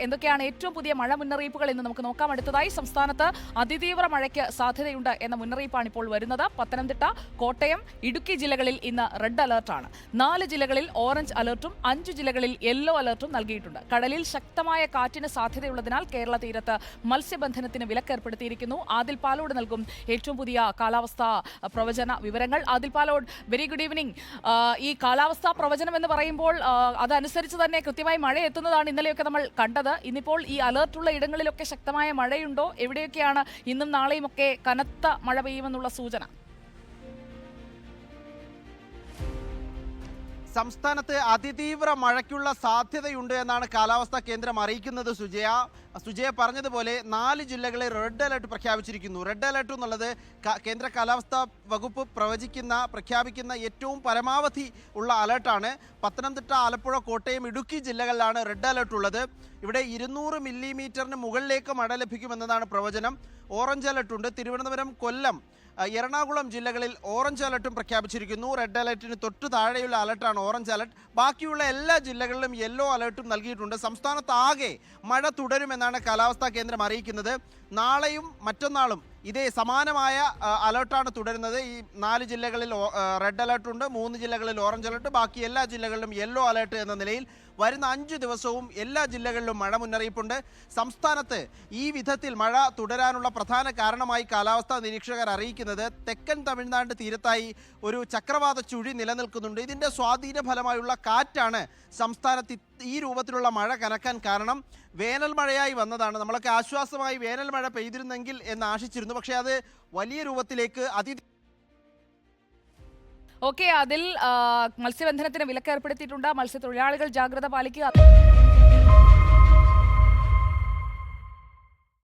എന്തൊക്കെയാണ് ഏറ്റവും പുതിയ മഴ മുന്നറിയിപ്പുകൾ എന്ന് നമുക്ക് നോക്കാം. അടുത്തതായി സംസ്ഥാനത്ത് അതിതീവ്ര മഴയ്ക്ക് സാധ്യതയുണ്ട് എന്ന മുന്നറിയിപ്പാണ് ഇപ്പോൾ വരുന്നത്. പത്തനംതിട്ട, കോട്ടയം, ഇടുക്കി ജില്ലകളിൽ ഇന്ന് റെഡ് അലർട്ടാണ്. 4 ജില്ലകളിൽ ഓറഞ്ച് അലർട്ടും 5 ജില്ലകളിൽ യെല്ലോ അലർട്ടും നൽകിയിട്ടുണ്ട്. കടലിൽ ശക്തമായ കാറ്റിന് സാധ്യതയുള്ളതിനാൽ കേരള തീരത്ത് മത്സ്യബന്ധനത്തിന് വിലക്കേർപ്പെടുത്തിയിരിക്കുന്നു. ആദിൽ പാലോട് നൽകും ഏറ്റവും പുതിയ കാലാവസ്ഥാ പ്രവചന വിവരങ്ങൾ. Adil Palode, very good evening. ഈ കാലാവസ്ഥാ പ്രവചനം എന്ന് പറയുമ്പോൾ അതനുസരിച്ച് തന്നെ കൃത്യമായി മഴ എത്തുന്നതാണ് ഇന്നലെയൊക്കെ നമ്മൾ കണ്ടത്. ഇന്നിപ്പോൾ ഈ അലർട്ടുള്ള ഇടങ്ങളിലൊക്കെ ശക്തമായ മഴയുണ്ടോ? എവിടെയൊക്കെയാണ് ഇന്നും നാളെയും ഒക്കെ കനത്ത മഴ പെയ്യുമെന്നുള്ള സൂചന? സംസ്ഥാനത്ത് അതിതീവ്ര മഴയ്ക്കുള്ള സാധ്യതയുണ്ട് എന്നാണ് കാലാവസ്ഥാ കേന്ദ്രം അറിയിക്കുന്നത്. സുജയ പറഞ്ഞതുപോലെ 4 ജില്ലകളിൽ റെഡ് അലർട്ട് പ്രഖ്യാപിച്ചിരിക്കുന്നു. റെഡ് അലർട്ട് എന്നുള്ളത് കേന്ദ്ര കാലാവസ്ഥാ വകുപ്പ് പ്രഖ്യാപിക്കുന്ന ഏറ്റവും പരമാവധി ഉള്ള അലർട്ടാണ്. പത്തനംതിട്ട, ആലപ്പുഴ, കോട്ടയം, ഇടുക്കി ജില്ലകളിലാണ് റെഡ് അലർട്ട് ഉള്ളത്. ഇവിടെ 200 മില്ലിമീറ്ററിന് മുകളിലേക്ക് മഴ ലഭിക്കുമെന്നതാണ് പ്രവചനം. ഓറഞ്ച് അലർട്ട് ഉണ്ട്. തിരുവനന്തപുരം, കൊല്ലം, എറണാകുളം ജില്ലകളിൽ ഓറഞ്ച് അലർട്ടും പ്രഖ്യാപിച്ചിരിക്കുന്നു. റെഡ് അലർട്ടിന് തൊട്ടു താഴെയുള്ള അലർട്ടാണ് ഓറഞ്ച് അലർട്ട്. ബാക്കിയുള്ള എല്ലാ ജില്ലകളിലും യെല്ലോ അലർട്ടും നൽകിയിട്ടുണ്ട്. സംസ്ഥാനത്ത് ആകെ മഴ തുടരുമെന്നാണ് കാലാവസ്ഥാ കേന്ദ്രം അറിയിക്കുന്നത്. നാളെയും മറ്റന്നാളും ഇതേ സമാനമായ അലർട്ടാണ് തുടരുന്നത്. ഈ 4 ജില്ലകളിൽ റെഡ് അലർട്ടുണ്ട്, 3 ജില്ലകളിൽ ഓറഞ്ച് അലർട്ട്, ബാക്കി എല്ലാ ജില്ലകളിലും യെല്ലോ അലർട്ട് എന്ന നിലയിൽ വരുന്ന 5 ദിവസവും എല്ലാ ജില്ലകളിലും മഴ മുന്നറിയിപ്പുണ്ട്. സംസ്ഥാനത്ത് ഈ വിധത്തിൽ മഴ തുടരാനുള്ള പ്രധാന കാരണമായി കാലാവസ്ഥാ നിരീക്ഷകർ അറിയിക്കുന്നത് തെക്കൻ തമിഴ്നാട് തീരത്തായി ഒരു ചക്രവാത ചുഴി നിലനിൽക്കുന്നുണ്ട്. ഇതിൻ്റെ സ്വാധീന ഫലമായുള്ള കാറ്റാണ് സംസ്ഥാനത്ത് ഈ രൂപത്തിലുള്ള മഴ കനക്കാൻ കാരണം. വേനൽ മഴയായി വന്നതാണ്. നമ്മളൊക്കെ ആശ്വാസമായി വേനൽ മഴ പെയ്തിരുന്നെങ്കിൽ എന്ന് ആശിച്ചിരുന്നു. പക്ഷേ അത് വലിയ രൂപത്തിലേക്ക് ഓക്കെ, അതിൽ മത്സ്യബന്ധനത്തിന് വിലക്കേർപ്പെടുത്തിയിട്ടുണ്ട്. മത്സ്യത്തൊഴിലാളികൾ ജാഗ്രത പാലിക്കുക.